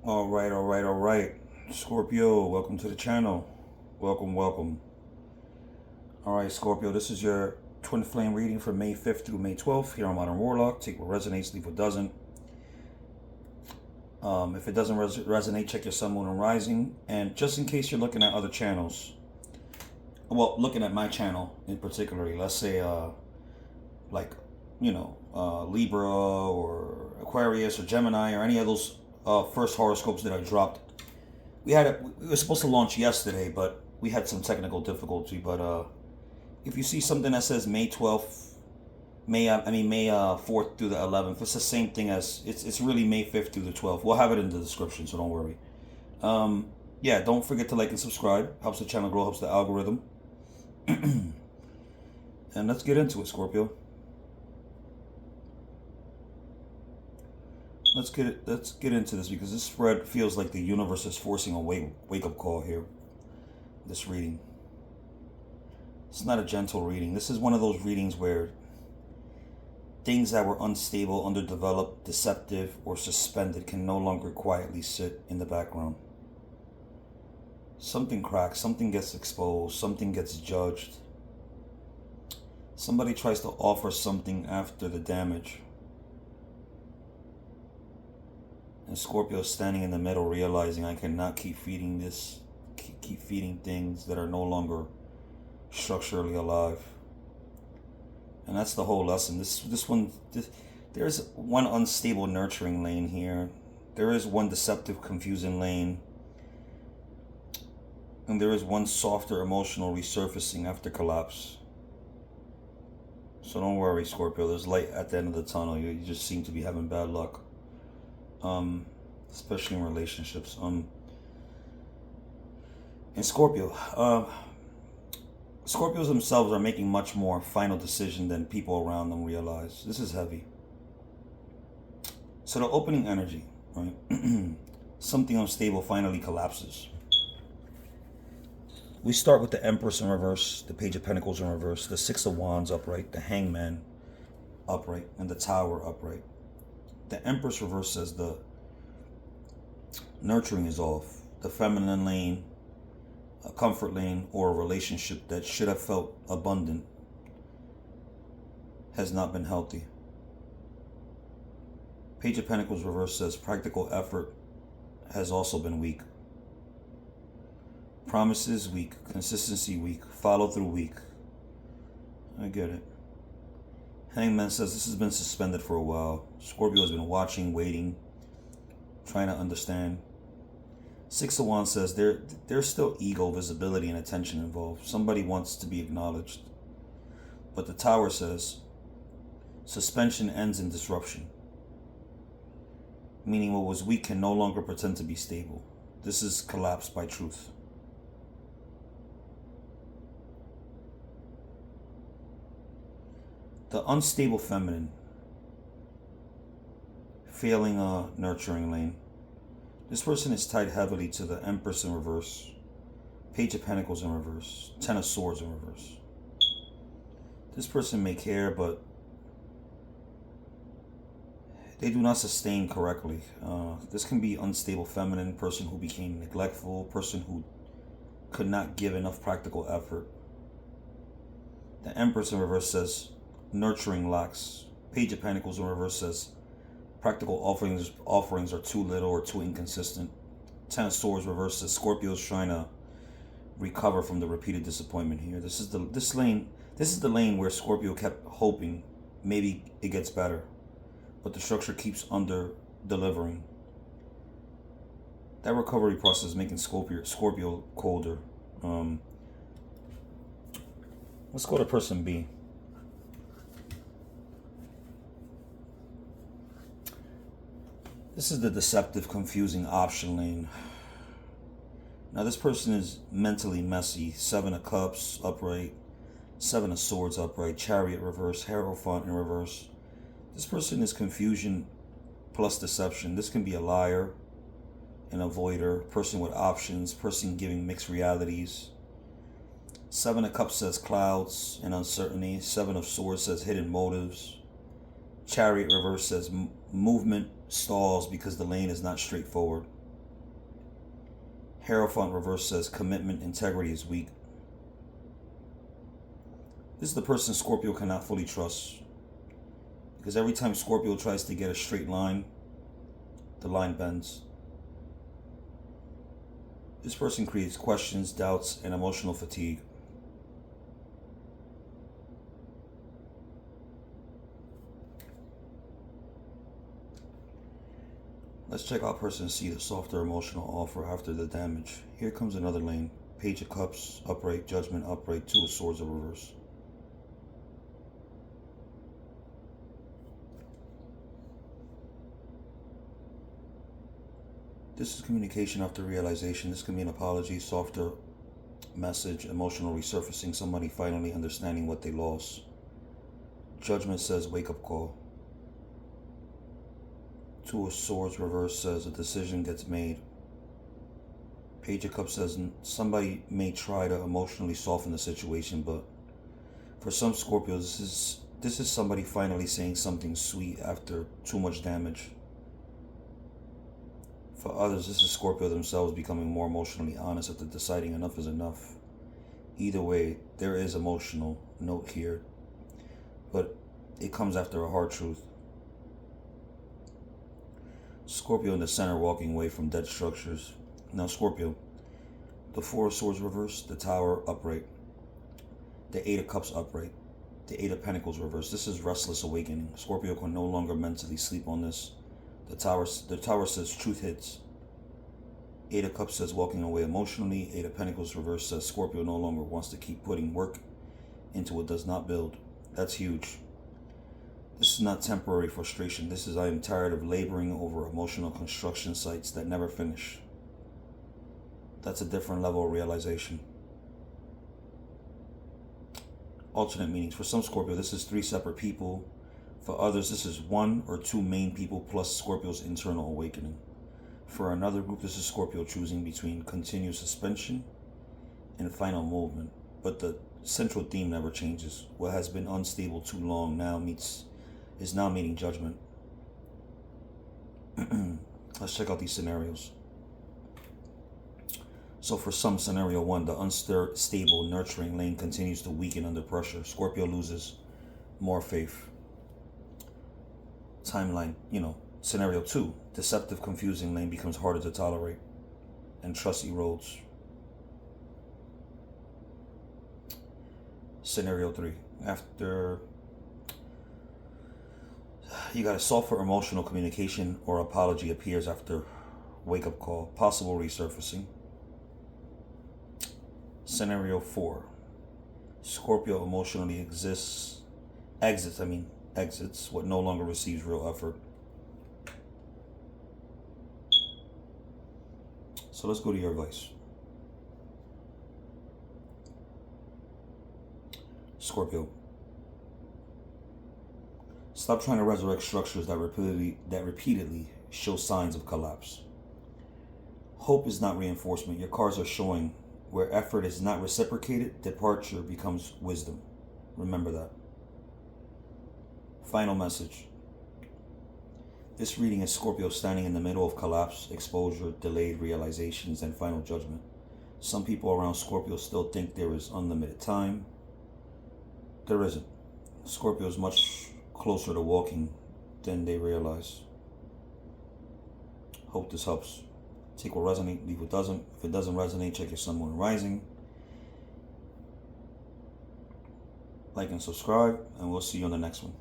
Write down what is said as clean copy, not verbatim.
All right. Scorpio, welcome to the channel. Welcome. All right, Scorpio, this is your twin flame reading for May 5th through May 12th here on Modern Warlock. Take what resonates, leave what doesn't. If it doesn't resonate, check your sun, moon, and rising. And just in case you're looking at other channels, well, looking at my channel in particularly, let's say, like, Libra or Aquarius or Gemini or any of those first horoscopes that I dropped. We were supposed to launch yesterday, but we had some technical difficulty. But if you see something that says May 12th, May 4th through the 11th, it's the same thing as it's really May 5th through the 12th. We'll have it in the description, so don't worry. Yeah, don't forget to like and subscribe. Helps the channel grow, helps the algorithm. And let's get into it, Scorpio. Let's get into this because this spread feels like the universe is forcing a wake up call here. This reading. It's not a gentle reading. This is one of those readings where things that were unstable, underdeveloped, deceptive, or suspended can no longer quietly sit in the background. Something cracks, something gets exposed, something gets judged. Somebody tries to offer something after the damage. And Scorpio is standing in the middle, realizing I cannot keep feeding this, keep feeding things that are no longer structurally alive. And that's the whole lesson. There's one unstable, nurturing lane here. There is one deceptive, confusing lane. And there is one softer, emotional resurfacing after collapse. So don't worry, Scorpio. There's light at the end of the tunnel. You just seem to be having bad luck. Especially in relationships. And Scorpio, Scorpios themselves are making much more final decision than people around them realize. This is heavy. So the opening energy, right? Something unstable finally collapses. We start with the Empress in reverse, the Page of Pentacles in reverse, the Six of Wands upright, the Hangman upright, and the Tower upright. The Empress reverse says the nurturing is off. The feminine lane, a comfort lane, or a relationship that should have felt abundant has not been healthy. Page of Pentacles reverse says practical effort has also been weak. Promises weak, consistency weak, follow through weak. I get it. Hangman says this has been suspended for a while. Scorpio has been watching, waiting, trying to understand. Six of Wands says there's still ego, visibility, and attention involved. Somebody wants to be acknowledged. But the Tower says suspension ends in disruption. Meaning what was weak can no longer pretend to be stable. This is collapse by truth. The unstable feminine, failing a nurturing lane. This person is tied heavily to the Empress in reverse, Page of Pentacles in reverse, Ten of Swords in reverse. This person may care, but they do not sustain correctly. This can be unstable feminine, person who became neglectful, person who could not give enough practical effort. The Empress in reverse says nurturing lacks. Page of Pentacles in reverse says practical offerings are too little or too inconsistent. Ten of Swords reverse says Scorpio's trying to recover from the repeated disappointment here. This is the lane where Scorpio kept hoping maybe it gets better, but the structure keeps under delivering. That recovery process is making Scorpio colder. Let's go to person B. This is the deceptive, confusing option lane. Now this person is mentally messy. Seven of Cups upright, Seven of Swords upright, Chariot reverse, Hierophant in reverse. This person is confusion plus deception. This can be a liar, an avoider, person with options, person giving mixed realities. Seven of Cups says clouds and uncertainty. Seven of Swords says hidden motives. Chariot reverse says movement stalls because the lane is not straightforward. Hierophant reverse says commitment, integrity is weak. This is the person Scorpio cannot fully trust. Because every time Scorpio tries to get a straight line, the line bends. This person creates questions, doubts, and emotional fatigue. Let's check out person C, the softer emotional offer after the damage. Here comes another lane. Page of Cups, upright, Judgment, upright, Two of Swords, of reverse. This is communication after realization. This can be an apology, softer message, emotional resurfacing, somebody finally understanding what they lost. Judgment says wake up call. Two of Swords reverse says a decision gets made. Page of Cups says somebody may try to emotionally soften the situation, but for some Scorpios, this is somebody finally saying something sweet after too much damage. For others, this is Scorpio themselves becoming more emotionally honest after deciding enough is enough. Either way, there is emotional note here, but it comes after a hard truth. Scorpio in the center walking away from dead structures. Now Scorpio, the Four of Swords reverse, the Tower upright, the Eight of Cups upright, the Eight of Pentacles reverse. This is restless awakening. Scorpio can no longer mentally sleep on this. The Tower says truth hits. Eight of Cups says walking away emotionally. Eight of Pentacles reverse says Scorpio no longer wants to keep putting work into what does not build. That's huge. This is not temporary frustration. This is I am tired of laboring over emotional construction sites that never finish. That's a different level of realization. Alternate meanings. For some Scorpio, this is three separate people. For others, this is one or two main people plus Scorpio's internal awakening. For another group, this is Scorpio choosing between continued suspension and final movement. But the central theme never changes. What has been unstable too long is now meeting judgment. Let's check out these scenarios. So for some, scenario one, the unstable, nurturing lane continues to weaken under pressure. Scorpio loses more faith. Timeline, scenario two, deceptive, confusing lane becomes harder to tolerate and trust erodes. Scenario three, after you got a softer emotional communication or apology appears after wake-up call, possible resurfacing. Scenario 4. Scorpio emotionally exits what no longer receives real effort. So let's go to your advice. Scorpio. Stop trying to resurrect structures that repeatedly show signs of collapse. Hope is not reinforcement. Your cards are showing where effort is not reciprocated, departure becomes wisdom. Remember that. Final message. This reading is Scorpio standing in the middle of collapse, exposure, delayed realizations, and final judgment. Some people around Scorpio still think there is unlimited time. There isn't. Scorpio is much closer to walking than they realize. Hope this helps. Take what resonates, leave what doesn't. If it doesn't resonate, check your sun, moon, and rising. Like and subscribe, and we'll see you on the next one.